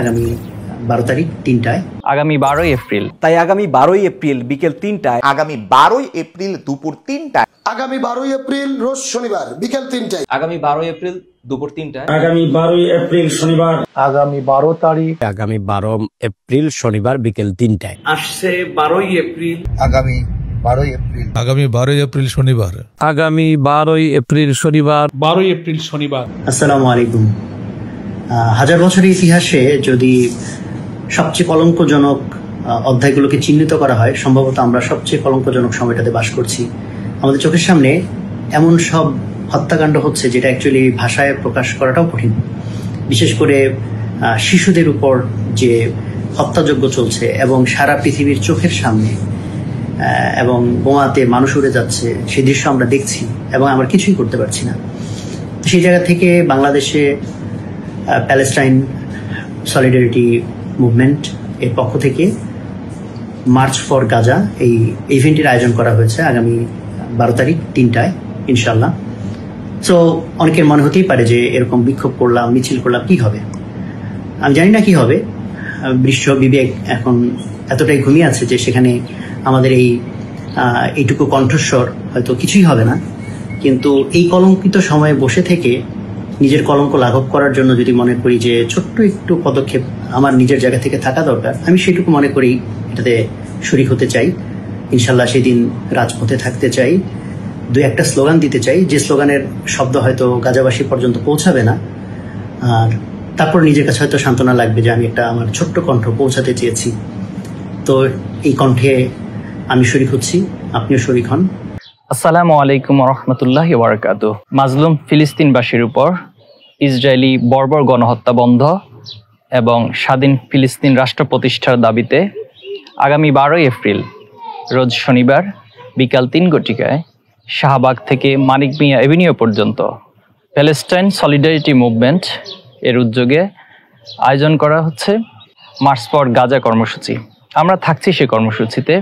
আগামী 12 তারিখ 3টায় আগামী 12ই এপ্রিল তাই আগামী 12ই এপ্রিল বিকেল 3টায় আগামী 12ই এপ্রিল দুপুর 3টায় আগামী 12ই এপ্রিল রোজ শনিবার বিকেল 3টায় আগামী 12 এপ্রিল দুপুর 3টায় আগামী 12ই এপ্রিল শনিবার আগামী 12 তারিখ আগামী 12 এপ্রিল শনিবার বিকেল 3টায় আসছে 12ই এপ্রিল আগামী 12ই এপ্রিল আগামী 12ই এপ্রিল শনিবার আগামী 12ই এপ্রিল শনিবার 12ই এপ্রিল শনিবার। আসসালামু আলাইকুম। হাজার বছরের ইতিহাসে যদি সবচেয়ে কলঙ্কজনক অধ্যায়গুলোকে চিহ্নিত করা হয়, সম্ভবত আমরা সবচেয়ে কলঙ্কজনক সময়টাতে বাস করছি। আমাদের চোখের সামনে এমন সব হত্যাকাণ্ড হচ্ছে যেটা অ্যাকচুয়ালি ভাষায় প্রকাশ করাটাও কঠিন। বিশেষ করে শিশুদের উপর যে হত্যাযজ্ঞ চলছে এবং সারা পৃথিবীর চোখের সামনে, এবং বোমাতে মানুষ উড়ে যাচ্ছে, সেই দৃশ্য আমরা দেখছি এবং আমরা কিছুই করতে পারছি না। সেই জায়গা থেকে বাংলাদেশে প্যালেস্টাইন সলিডারিটি মুভমেন্ট এর পক্ষ থেকে মার্চ ফর গাজা এই ইভেন্টের আয়োজন করা হয়েছে আগামী 12 তারিখ 3টায় ইনশাল্লাহ। সো অনেকের মনে হতেই পারে যে এরকম বিক্ষোভ করলাম, মিছিল করলাম, কি হবে? আমি জানি না কি হবে। বিশ্ব বিবেক এখন এতটাই ঘুমিয়ে আছে যে সেখানে আমাদের এইটুকু কণ্ঠস্বর হয়তো কিছুই হবে না। কিন্তু এই কলঙ্কিত সময়ে বসে থেকে নিজের কলঙ্ক লাঘব করার জন্য যদি মনে করি যে ছোট্ট একটু পদক্ষেপ আমার নিজের জায়গা থেকে থাকা দরকার, আমি সেটুকু মনে করি এটাতে শরীক হতে চাই। ইনশাল্লাহ সেদিন রাজপথে থাকতে চাই, দু একটা স্লোগান দিতে চাই, যে স্লোগানের শব্দ হয়তো গাজাবাসী পর্যন্ত পৌঁছাবে না, আর তারপর নিজের কাছে হয়তো সান্ত্বনা লাগবে যে আমি একটা আমার ছোট্ট কণ্ঠ পৌঁছাতে চেয়েছি। তো এই কণ্ঠে আমি শরীক হচ্ছি, আপনিও শরীক হন। আসসালামু আলাইকুম ওয়া রাহমাতুল্লাহি ওয়া বারাকাতুহু। মাজলুম ফিলিস্তিনবাসীর উপর ইসরায়েলি বর্বর গণহত্যা বন্ধ এবং স্বাধীন ফিলিস্তিন রাষ্ট্র প্রতিষ্ঠার দাবিতে আগামী 12ই এপ্রিল রোজ শনিবার বিকাল 3 ঘটিকায় শাহবাগ থেকে মানিক মিয়া এভিনিউ পর্যন্ত প্যালেস্টাইন সলিডারিটি মুভমেন্ট এর উদ্যোগে আয়োজন করা হচ্ছে মার্চ ফর গাজা কর্মসূচি। আমরা থাকছি সেই কর্মসূচিতে।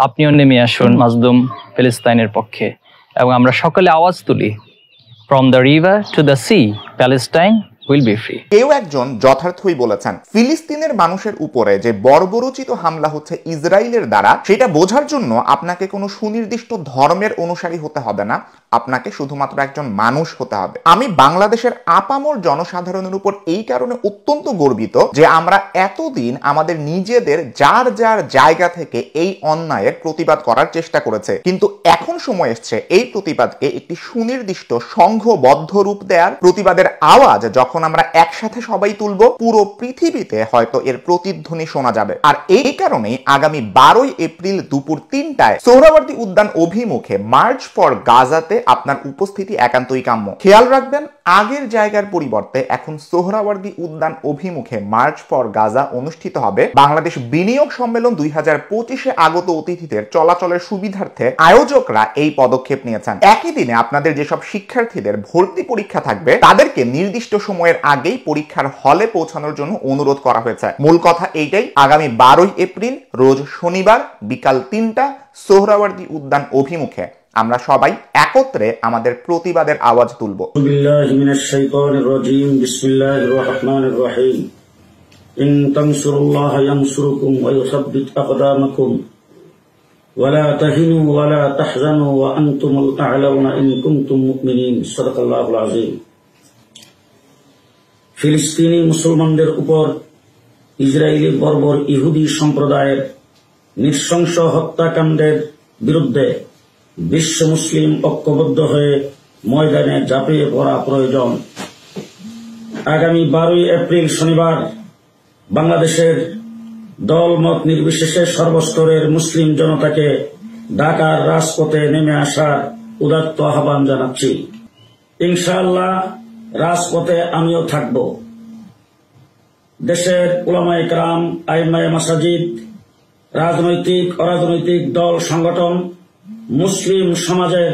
আপনিও নেমে আসুন মাজলুম ফিলিস্তাইনের পক্ষে এবং আমরা সকলে আওয়াজ তুলি, from the river to the sea, Palestine will be free. কেউ একজন যথার্থই বলেছেন, ফিলিস্তিনের মানুষের উপরে যে বর্বরোচিত হামলা হচ্ছে ইসরায়েলের দ্বারা, সেটা বোঝার জন্য আপনাকে কোনো সুনির্দিষ্ট ধর্মের অনুসারী হতে হবে না, আপনাকে শুধুমাত্র একজন মানুষ হতে হবে। আমি বাংলাদেশের আপামর জনসাধারণের উপর এই কারণে অত্যন্ত গর্বিত যে আমরা এতদিন আমাদের নিজেদের যার যার জায়গা থেকে এই অন্যায়ের প্রতিবাদ করার চেষ্টা করেছে, কিন্তু এখন সময় এসছে এই প্রতিবাদকে একটি সুনির্দিষ্ট সংঘবদ্ধ রূপ দেওয়ার। প্রতিবাদের আওয়াজ যখন আমরা একসাথে সবাই তুলবো, পুরো পৃথিবীতে হয়তো এর প্রতিধ্বনি শোনা যাবে। আর এই কারণেই আগামী 12ই এপ্রিল দুপুর 3টায় সোহরাওয়ার্দী উদ্যান অভিমুখে মার্চ ফর গাজাতে আপনার উপস্থিতি একান্তই কাম্য। খেয়াল রাখবেন, আগের জায়গার পরিবর্তে এখন সোহরাওয়ার্দী উদ্যান অভিমুখে মার্চ ফর গাজা অনুষ্ঠিত হবে। বাংলাদেশ বিনিয়োগ সম্মেলন 2025-এ আগত অতিথিদের চলাচলের সুবিধার্থে আয়োজকরা এই পদক্ষেপ নিয়েছেন। একই দিনে আপনাদের যেসব শিক্ষার্থীদের ভর্তি পরীক্ষা থাকবে তাদেরকে নির্দিষ্ট সময়ের আগেই পরীক্ষার হলে পৌঁছানোর জন্য অনুরোধ করা হয়েছে। মূল কথা এইটাই, আগামী 12ই এপ্রিল রোজ শনিবার বিকাল 3টা সোহরাওয়ার্দী উদ্যান অভিমুখে আমরা সবাই একত্রে আমাদের প্রতিবাদের আওয়াজ তুলব। বিসমিল্লাহি মিনাশ শাইতানির রাজীম, বিসমিল্লাহির রহমানির রহিম। ইন তানসুরুল্লাহা ইয়ানসুরকুম ওয়া ইউসাব্বিত আকদামাকুম ওয়া লা তাহিনু ওয়া লা তাহজানু ওয়া আনতুমুল আ'লাউনা ইন কুনতুম মুমিনিন। সাদাকাল্লাহুল আযীম। ফিলিস্তিনি মুসলমানদের উপর ইসরায়েলি বর্বর ইহুদি সম্প্রদায়ের নৃশংস হত্যাকাণ্ডের বিরুদ্ধে বিশ্ব মুসলিম ঐক্যবদ্ধ হয়ে ময়দানে ঝাঁপিয়ে পড়া প্রয়োজন। আগামী 12ই এপ্রিল শনিবার বাংলাদেশের দলমত নির্বিশেষে সর্বস্তরের মুসলিম জনতাকে ঢাকার রাজপথে নেমে আসার উদাত্ত আহ্বান জানাচ্ছি। ইনশাআল্লাহ রাজপথে আমিও থাকব। দেশের উলামায়ে কেরাম, আইম্মায়ে মাসাজিদ, রাজনৈতিক অরাজনৈতিক দল সংগঠন, মুসলিম সমাজের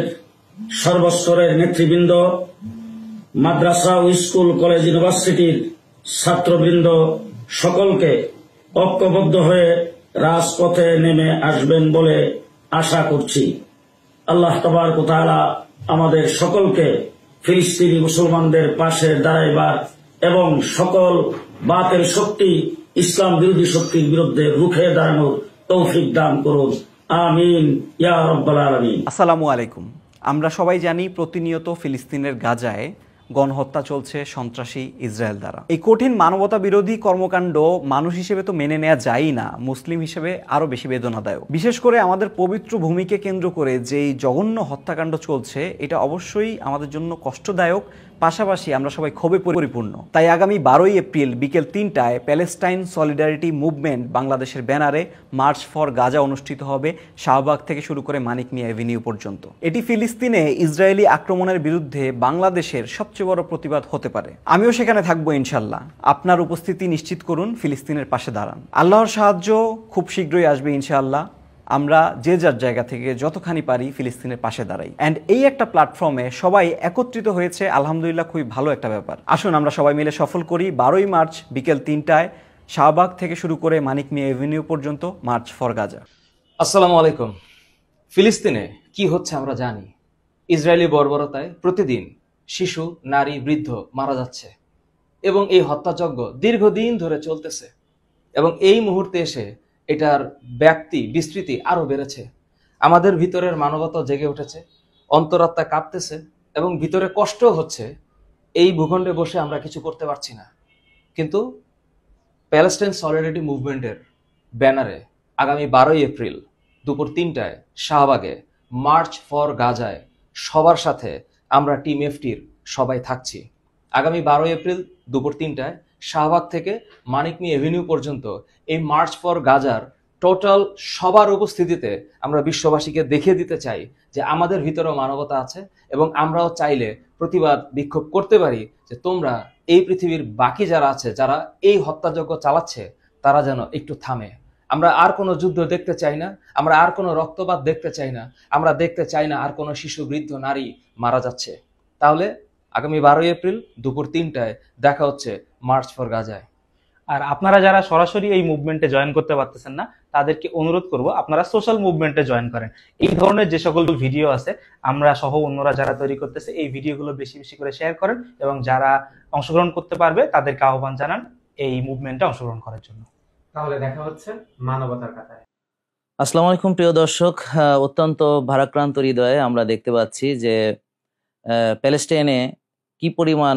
সর্বস্তরের নেতৃবৃন্দ, মাদ্রাসা ও স্কুল কলেজ ইউনিভার্সিটির ছাত্রবৃন্দ সকলকে ঐক্যবদ্ধ হয়ে রাজপথে নেমে আসবেন বলে আশা করছি। আল্লাহ তাবারক ওয়া তাআলা আমাদের সকলকে ফিলিস্তিনি মুসলমানদের পাশে দাঁড়াইবার এবং সকল বাতের শক্তি ইসলাম বিরোধী শক্তির বিরুদ্ধে রুখে দাঁড়ানোর তৌফিক দান করুন। আমিন ইয়া রাব্বাল আলামিন। আসসালামু আলাইকুম। আমরা সবাই জানি প্রতিনিয়ত ফিলিস্তিনের গাজায় গণহত্যা চলছে সন্ত্রাসী ইসরায়েল দ্বারা। এই কঠিন মানবতা বিরোধী কর্মকাণ্ড মানুষ হিসেবে তো মেনে নেওয়া যায় না, মুসলিম হিসেবে আরো বেশি বেদনাদায়ক। বিশেষ করে আমাদের পবিত্র ভূমিকে কেন্দ্র করে যেই জঘন্য হত্যাকাণ্ড চলছে, এটা অবশ্যই আমাদের জন্য কষ্টদায়ক, পাশাপাশি আমরা সবাই ক্ষোভে পরিপূর্ণ। তাই আগামী 12ই এপ্রিল বিকেল 3টায় প্যালেস্টাইন সলিডারিটি মুভমেন্ট বাংলাদেশের ব্যানারে মার্চ ফর গাজা অনুষ্ঠিত হবে, শাহবাগ থেকে শুরু করে মানিক মিয়া এভিনিউ পর্যন্ত। এটি ফিলিস্তিনে ইসরায়েলি আক্রমণের বিরুদ্ধে বাংলাদেশের সবচেয়ে বড় প্রতিবাদ হতে পারে। আমিও সেখানে থাকবো ইনশাল্লাহ। আপনার উপস্থিতি নিশ্চিত করুন, ফিলিস্তিনের পাশে দাঁড়ান। আল্লাহর সাহায্য খুব শীঘ্রই আসবে ইনশাআল্লাহ। আমরা যে যার জায়গা থেকে যতখানি পারি ফিলিস্তিনের পাশে দাঁড়াই। অ্যান্ড এই একটা প্ল্যাটফর্মে সবাই একত্রিত হয়েছে, আলহামদুলিল্লাহ খুবই ভালো একটা ব্যাপার। আসুন আমরা সবাই মিলে সফল করি 12ই মার্চ বিকেল 3টায় শাহবাগ থেকে শুরু করে মানিক মিয়া এভিনিউ পর্যন্ত মার্চ ফর গাজা। আসসালামু আলাইকুম। ফিলিস্তিনে কি হচ্ছে আমরা জানি। ইসরায়েলি বর্বরতায় প্রতিদিন শিশু, নারী, বৃদ্ধ মারা যাচ্ছে এবং এই হত্যাযজ্ঞ দীর্ঘদিন ধরে চলতেছে এবং এই মুহূর্তে এসে এটার ব্যাপ্তি, বিস্তৃতি আরো বেড়েছে। আমাদের ভিতরের মানবতা জেগে উঠেছে, অন্তরাত্মা কাঁপতেছে এবং ভিতরে কষ্ট হচ্ছে। এই ভূখণ্ডে বসে আমরা কিছু করতে পারছি না, কিন্তু প্যালেস্টাইন সলিডারিটি মুভমেন্টের ব্যানারে আগামী 12ই এপ্রিল দুপুর 3টায় শাহবাগে মার্চ ফর গাজায় সবার সাথে আমরা টিম এফটির সবাই থাকছি। আগামী 12ই এপ্রিল দুপুর 3টায় শাহবাগ থেকে মানিক মিয়া এভিনিউ পর্যন্ত এই মার্চ ফর গাজার টোটাল সবার উপস্থিতিতে আমরা বিশ্ববাসীকে দেখিয়ে দিতে চাই যে আমাদের ভিতরেও মানবতা আছে এবং আমরাও চাইলে প্রতিবাদ বিক্ষোভ করতে পারি যে তোমরা এই পৃথিবীর বাকি যারা আছে, যারা এই হত্যাযজ্ঞ চালাচ্ছে, তারা যেন একটু থামে। আমরা আর কোনো যুদ্ধ দেখতে চাই না, আমরা আর কোনো রক্তপাত দেখতে চাই না, আমরা দেখতে চাই না আর কোনো শিশু, বৃদ্ধ, নারী মারা যাচ্ছে। তাহলে আগামী 12ই এপ্রিল দুপুর 3টায় দেখা হচ্ছে মার্চ ফর গাজায়। আর আপনারা যারা সরাসরি এই মুভমেন্টে জয়েন করতে পারতেছেন না, তাদেরকে অনুরোধ করব আপনারা সোশ্যাল মুভমেন্টে জয়েন করেন। এই ধরনের যে সকল ভিডিও আছে, আমরা সহ অন্যরা যারা তৈরি করতেছে, এই ভিডিওগুলো বেশি বেশি করে শেয়ার করেন এবং যারা অংশগ্রহণ করতে পারবে তাদেরকে আহ্বান জানান এই মুভমেন্টে অংশগ্রহণ করার জন্য। তাহলে দেখা হচ্ছে মানবতার কাতারে। আসসালামু আলাইকুম প্রিয় দর্শক, অত্যন্ত ভারাক্রান্ত হৃদয়ে আমরা দেখতে পাচ্ছি যে প্যালেস্টাইনে কি পরিমাণ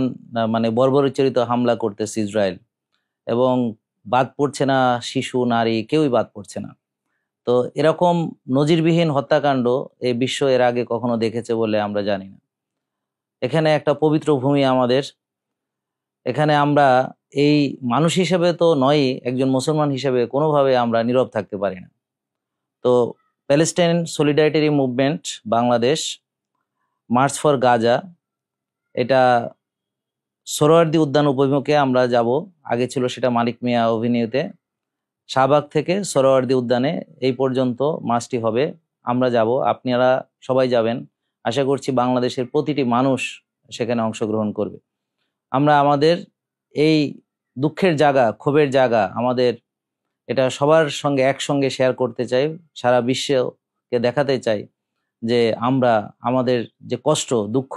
বর্বরোচিত হামলা করতেছে ইসরায়েল, এবং বাদ পড়ছে না শিশু, নারী, কেউই বাদ পড়ছে না। তো এরকম নজিরবিহীন হত্যাকাণ্ড এই বিশ্ব এর আগে কখনো দেখেছে বলে আমরা জানি না। এখানে একটা পবিত্র ভূমি আমাদের, এখানে আমরা এই মানুষ হিসেবে তো নয়, একজন মুসলমান হিসেবে কোনোভাবে আমরা নীরব থাকতে পারি না। তো Palestine solidarity movement Bangladesh March for Gaza, এটা সোহরাওয়ার্দী উদ্যান অভিমুখে আমরা যাব। আগে ছিল সেটা মানিক মিয়া এভিনিউতে। শাহবাগ থেকে সোহরাওয়ার্দী উদ্যানে এই পর্যন্ত মার্চটি হবে। আমরা যাব, আপনারা সবাই যাবেন। আশা করছি বাংলাদেশের প্রতিটি মানুষ সেখানে অংশগ্রহণ করবে। আমরা আমাদের এই দুঃখের জায়গা, ক্ষোভের জায়গা, আমাদের এটা সবার সঙ্গে একসঙ্গে শেয়ার করতে চাই, সারা বিশ্বকে দেখাতে চাই যে আমরা আমাদের যে কষ্ট, দুঃখ,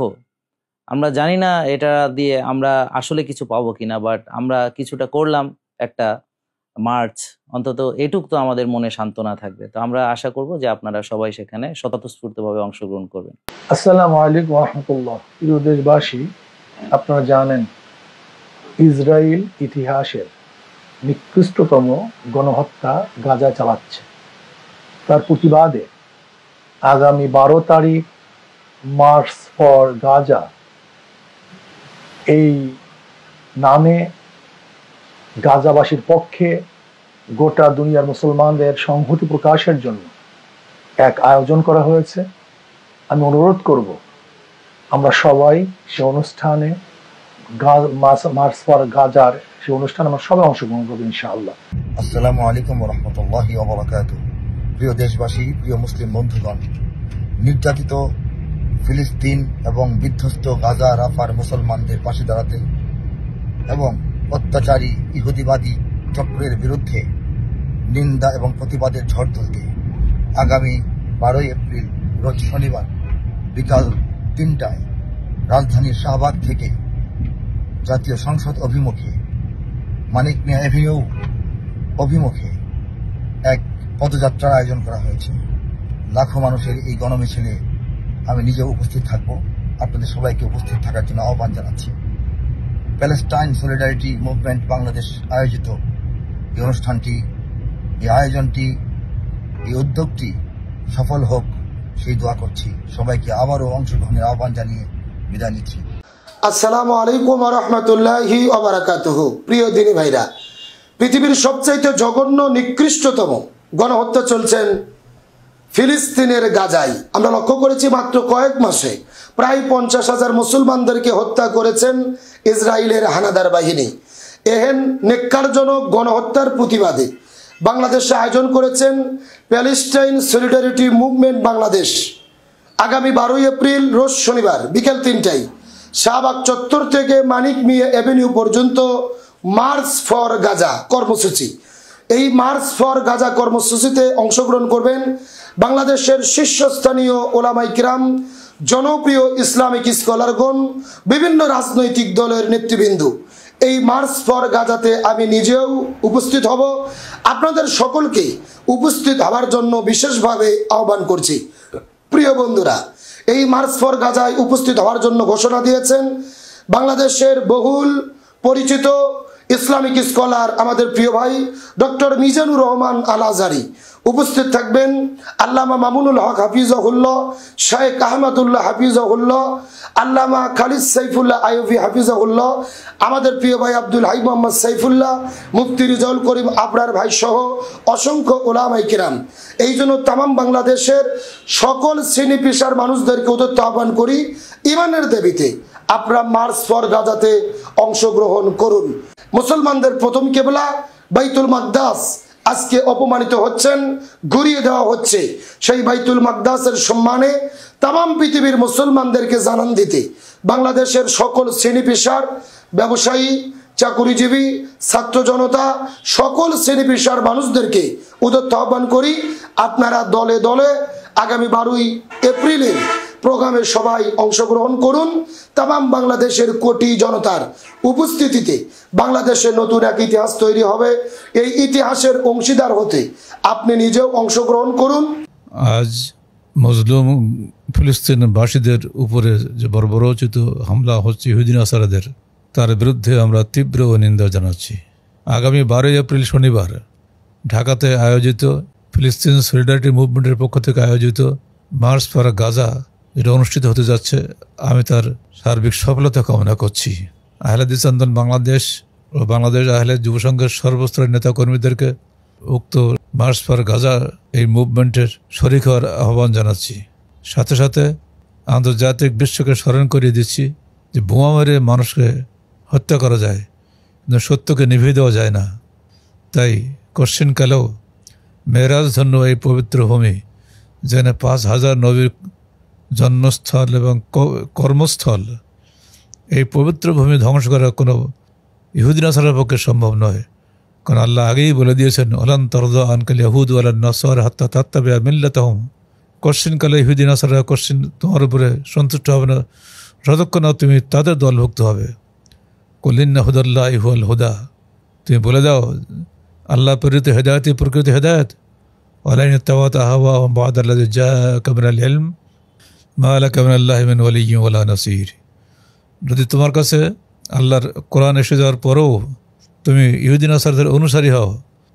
আমরা জানি না এটা দিয়ে আমরা আসলে কিছু পাবো কিনা, বাট আমরা কিছুটা করলাম, একটা মার্চ, অন্তত এটুক তো আমাদের মনে সান্ত্বনা থাকবে। তো আমরা আশা করব যে আপনারা সবাই সেখানে স্বতঃস্ফূর্তভাবে অংশগ্রহণ করবেন। আসসালামু আলাইকুম ওয়া রাহমাতুল্লাহ। প্রিয় দেশবাসী, আপনারা জানেন ইসরায়েল ইতিহাসের নিকৃষ্টতম গণহত্যা গাজা চালাচ্ছে। তার প্রতিবাদে আগামী 12 তারিখ মার্চ ফর গাজা এই নামে গাজাবাসীর পক্ষে গোটা দুনিয়ার মুসলমানদের সংহতি প্রকাশের জন্য এক আয়োজন করা হয়েছে। আমি অনুরোধ করব আমরা সবাই সে অনুষ্ঠানে, মার্চ ফর গাজার সে অনুষ্ঠানে আমরা সবাই অংশগ্রহণ করবো ইনশাআল্লাহ। আসসালামু আলাইকুম ওয়া রাহমাতুল্লাহি ওয়া বারাকাতুহু। প্রিয় দেশবাসী, প্রিয় মুসলিম বন্ধুগণ, নির্যাতিত ফিলিস্তিন এবং বিধ্বস্ত গাজা রাফার মুসলমানদের পাশে দাঁড়াতে এবং অত্যাচারী ইহুদিবাদী চক্রের বিরুদ্ধে নিন্দা এবং প্রতিবাদের ঝড় তুলতে আগামী 12ই এপ্রিল রোজ শনিবার বিকাল 3টায় রাজধানীর শাহবাগ থেকে জাতীয় সংসদ অভিমুখে মানিক মিয়া এভিনিউ অভিমুখে এক পদযাত্রার আয়োজন করা হয়েছে। লাখো মানুষের এই গণমিছিলে আমি নিজেও উপস্থিত থাকব। আপনাদের সবাইকে উপস্থিত থাকার জন্য আহ্বান জানাচ্ছি। প্যালেস্টাইন সলিডারিটি মুভমেন্ট বাংলাদেশ আয়োজিত এই অনুষ্ঠানটি, এই আয়োজনটি, এই উদ্যোগটি সফল হোক সেই দোয়া করছি। সবাইকে আবারও অংশগ্রহণের আহ্বান জানিয়ে বিদায় নিচ্ছি। আসসালামু আলাইকুম ওয়া রাহমাতুল্লাহি ওয়া বারাকাতুহু। প্রিয় দিনী ভাইরা, পৃথিবীর সবচাইতে জঘন্য নিকৃষ্টতম গণহত্যা চলছেন ফিলিস্তিনের গাজায়। আমরা লক্ষ্য করেছি মাত্র কয়েক মাসে প্রায় 50,000 মুসলমানদেরকে হত্যা করেছেন ইসরায়েলের হানাদার বাহিনী। এহেন নেক্কারজনক গণহত্যার প্রতিবাদে বাংলাদেশে আয়োজন করেছেন প্যালেস্টাইন সলিডারিটি মুভমেন্ট বাংলাদেশ। আগামী 12 এপ্রিল রোজ শনিবার বিকেল 3টায় শাহবাগ চত্বর থেকে মানিক মিয়া এভিনিউ পর্যন্ত মার্চ ফর গাজা কর্মসূচি। এই মার্চ ফর গাজা কর্মসূচিতে অংশগ্রহণ করবেন বাংলাদেশের শীর্ষস্থানীয় ওলামায়ে কিরাম, জনপ্রিয় ইসলামিক স্কলারগণ, বিভিন্ন রাজনৈতিক দলের নেতৃবৃন্দ। এই মার্চ ফর গাজাতে আমি নিজেও উপস্থিত হব। আপনাদের সকলকে উপস্থিত হওয়ার জন্য বিশেষভাবে আহ্বান করছি। প্রিয় বন্ধুরা, এই মার্চ ফর গাজায় উপস্থিত হওয়ার জন্য ঘোষণা দিয়েছেন বাংলাদেশের বহুল পরিচিত ইসলামিক স্কলার আমাদের প্রিয় ভাই ডক্টর মিজানুর রহমান আল আজহারি। উপস্থিত থাকবেন আল্লামা মামুনুল হক হাফিজাহুল্লাহ, শেখ আহমদুল্লাহ হাফিজাহুল্লাহ, আল্লামা খালিদ সাইফুল্লাহ আইয়ুবী হাফিজাহুল্লাহ, আমাদের প্রিয় ভাই আব্দুল হাই মোহাম্মদ সাইফুল্লাহ, মুফতি রিজাউল করিম আবরার ভাই সহ অসংখ্য ওলামায়ে কিরাম। এই জন্য তামাম বাংলাদেশের সকল শ্রেণী পেশার মানুষদেরকে উদ্যত আহ্বান করি, ইমানের দেবীতে আপনারা মার্চ ফর গাজাতে অংশগ্রহণ করুন। মুসলমানদের প্রথম কিবলা বাইতুল মাকদাস আজকে অপমানিত হচ্ছেন, ঘুরিয়ে দেওয়া হচ্ছে। সেই বাইতুল মাকদাসের সম্মানে তামাম পৃথিবীর মুসলমানদেরকে জানান দিতে বাংলাদেশের সকল শ্রেণী পেশার ব্যবসায়ী, চাকুরিজীবী, ছাত্র জনতা, সকল শ্রেণী পেশার মানুষদেরকে উদ্যত আহ্বান করি, আপনারা দলে দলে আগামী 12 এপ্রিলের প্রোগ্রামে সবাই অংশগ্রহণ করুন। তামাম বাংলাদেশের কোটি জনতার উপস্থিতিতে বাংলাদেশে নতুন এক ইতিহাস তৈরি হবে। এই ইতিহাসের অংশীদার হতে আপনি নিজেও অংশগ্রহণ করুন। আজ মজলুম ফিলিস্তিনবাসীদের উপরে যে বর্বরোচিত হামলা হচ্ছে ইহুদি নাসারাদের, তার বিরুদ্ধে আমরা তীব্র নিন্দা জানাচ্ছি। আগামী 12 এপ্রিল শনিবার ঢাকাতে আয়োজিত ফিলিস্তিন সলিডারিটি মুভমেন্টের পক্ষ থেকে আয়োজিত মার্চ ফর গাজা যেটা অনুষ্ঠিত হতে যাচ্ছে, আমি তার সার্বিক সফলতা কামনা করছি। আহলে হাদিস আন্দোলন বাংলাদেশ ও বাংলাদেশ আহলে যুব সংঘের সর্বস্তরের নেতাকর্মীদেরকে উক্ত মার্চ ফর গাজা এই মুভমেন্টের শরিক হওয়ার আহ্বান জানাচ্ছি। সাথে সাথে আন্তর্জাতিক বিশ্বকে স্মরণ করিয়ে দিচ্ছি যে বোমা মেরে মানুষকে হত্যা করা যায়, কিন্তু সত্যকে নিভিয়ে দেওয়া যায় না। তাই কোশ্চিনকালেও মেরাজ ধন্য এই পবিত্র ভূমি, যেখানে 5,000 নবীর জন্মস্থল এবং কর্মস্থল, এই পবিত্র ভূমি ধ্বংস করা কোনো ইহুদি নাসারার পক্ষে সম্ভব নয়। কারণ আল্লাহ আগেই বলে দিয়েছেন, ওলান তরদা আনকাল ইয়াহুদ ওয়ালা নাসারা হাত্তা তাত্তাবিআ মিল্লাতাহুম। কোশ্চিনকালে ইহুদি নাসারা কোশ্চিন তোমার উপরে সন্তুষ্ট হবে না যতক্ষণ না তুমি তাদের দলভুক্ত হবে। কুল ইন্না হুদাল্লাহি হুয়াল হুদা, তুমি বলে দাও আল্লাহ প্রেরিত হেদায়েতই প্রকৃত হেদায়েত। ওয়ালা ইন ইত্তাবা'তা আহওয়াহুম বা'দা আল্লাযী জাআকা মিনাল ইলম মা লাকা মিনাল্লাহি মিন ওয়ালিয়্যিন ওয়ালা নাসীর। যদি তোমার কাছে আল্লাহর কোরআন এসে যাওয়ার পরেও তুমি ইহুদি নাসারদের অনুসারী হও,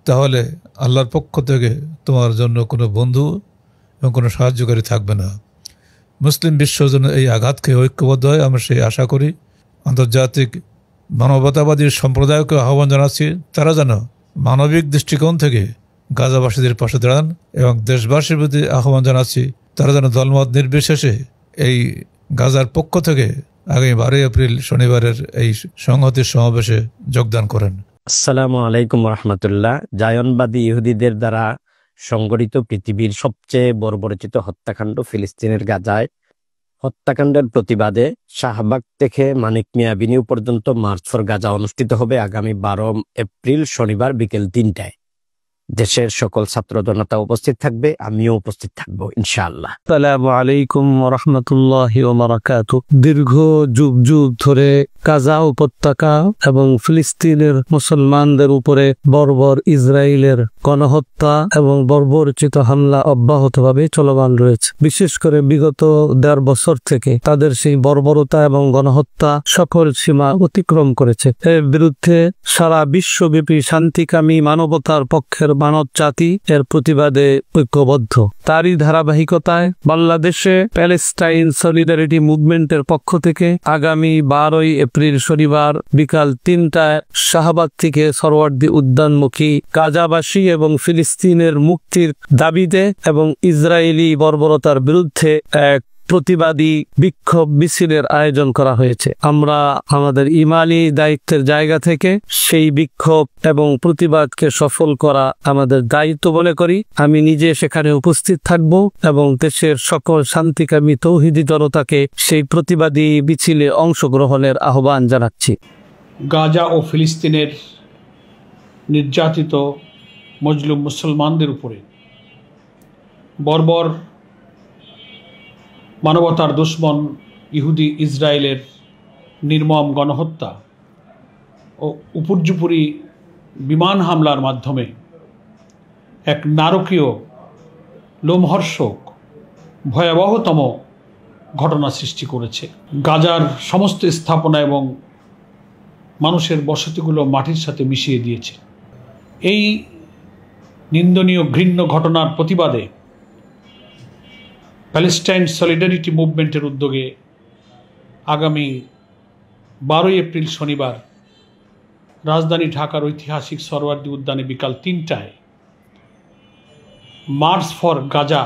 তাহলে আল্লাহর পক্ষ থেকে তোমার জন্য কোনো বন্ধু এবং কোনো সাহায্যকারী থাকবে না। মুসলিম বিশ্ব যেন এই আঘাতকে ঐক্যবদ্ধ হয়, আমরা সেই আশা করি। আন্তর্জাতিক মানবতাবাদী সম্প্রদায়কে আহ্বান জানাচ্ছি, তারা যেন মানবিক দৃষ্টিকোণ থেকে গাজাবাসীদের পাশে দাঁড়ান, এবং দেশবাসীর প্রতি আহ্বান জানাচ্ছি তারা যেন দলমত নির্বিশেষে এই গাজার পক্ষ থেকে আগামী 12 এপ্রিল শনিবারের এই সংহতির সমাবেশে যোগদান করেন। আসসালামু আলাইকুম রহমতুল্লাহ। জায়নবাদী ইহুদিদের দ্বারা সংগঠিত পৃথিবীর সবচেয়ে বর্বরচিত হত্যাকাণ্ড ফিলিস্তিনের গাজায় হত্যাকাণ্ডের প্রতিবাদে শাহবাগ থেকে মানিক মিয়া এভিনিউ পর্যন্ত মার্চ ফর গাজা অনুষ্ঠিত হবে আগামী 12 এপ্রিল শনিবার বিকেল 3টায়। দেশের সকল ছাত্র জনতা উপস্থিত থাকবে, আমিও উপস্থিত থাকবো ইনশাআল্লাহ। আসসালামু আলাইকুম রাহমাতুল্লাহি ওয়া বারাকাতুহু। দীর্ঘ যুগ যুগ ধরে গাজা উপত্যকা এবং ফিলিস্তিনের মুসলমানদের উপরে বর্বর ইসরায়েলের গণহত্যা এবং বর্বরচিত হামলা অব্যাহতভাবে চলমান রয়েছে। বিশেষ করে বিগত 1.5 বছর থেকে তাদের সেই বর্বরতা এবং গণহত্যা সকল সীমা অতিক্রম করেছে। এর বিরুদ্ধে সারা বিশ্বব্যাপী শান্তিকামী মানবতার পক্ষের মানব জাতি এর প্রতিবাদে ঐক্যবদ্ধ। তারই ধারাবাহিকতায় বাংলাদেশে প্যালেস্টাইন সলিডারিটি মুভমেন্টের পক্ষ থেকে আগামী 12 এপ্রিল শনিবার বিকাল 3টায় শাহবাগ থেকে সরওয়ার্দী উদ্যানমুখী গাজাবাসী এবং ফিলিস্তিনের মুক্তির দাবিতে এবং ইসরায়েলি বর্বরতার বিরুদ্ধে এক প্রতিবাদী বিক্ষোভ মিছিলের আয়োজন করা হয়েছে। আমরা আমাদের ইমানি দায়িত্বের জায়গা থেকে সেই বিক্ষোভ এবং প্রতিবাদকে সফল করা আমাদের দায়িত্ব বলে করি। আমি নিজে সেখানে উপস্থিত থাকব এবং দেশের সকল শান্তিকামী তৌহিদি জনতাকে সেই প্রতিবাদী মিছিলে অংশগ্রহণের আহ্বান জানাচ্ছি। গাজা ও ফিলিস্তিনের নির্যাতিত মজলুম মুসলমানদের উপরে বর্বর মানবতার দুশ্মন ইহুদি ইসরায়েলের নির্মম গণহত্যা ও উপর্যুপরি বিমান হামলার মাধ্যমে এক নারকীয়, লোমহর্ষক, ভয়াবহতম ঘটনা সৃষ্টি করেছে। গাজার সমস্ত স্থাপনা এবং মানুষের বসতিগুলো মাটির সাথে মিশিয়ে দিয়েছে। এই নিন্দনীয় ঘৃণ্য ঘটনার প্রতিবাদে প্যালেস্টাইন সলিডারিটি মুভমেন্টের উদ্যোগে আগামী 12 এপ্রিল শনিবার রাজধানী ঢাকার ঐতিহাসিক সরওয়ার্দী উদ্যানে বিকাল 3টায় মার্চ ফর গাজা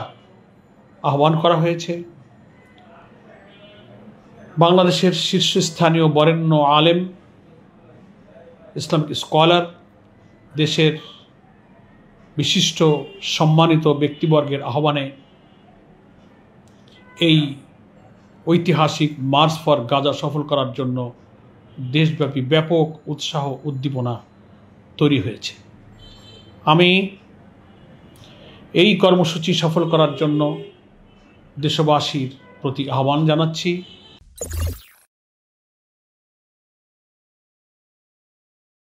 আহ্বান করা হয়েছে। বাংলাদেশের শীর্ষস্থানীয় বরেণ্য আলেম, ইসলামিক স্কলার, দেশের বিশিষ্ট সম্মানিত ব্যক্তিবর্গের আহ্বানে এই ঐতিহাসিক মার্চ ফর গাজা সফল করার জন্য দেশব্যাপী ব্যাপক উৎসাহ উদ্দীপনা তৈরি হয়েছে। আমি এই কর্মসূচি সফল করার জন্য দেশবাসীর প্রতি আহ্বান জানাচ্ছি।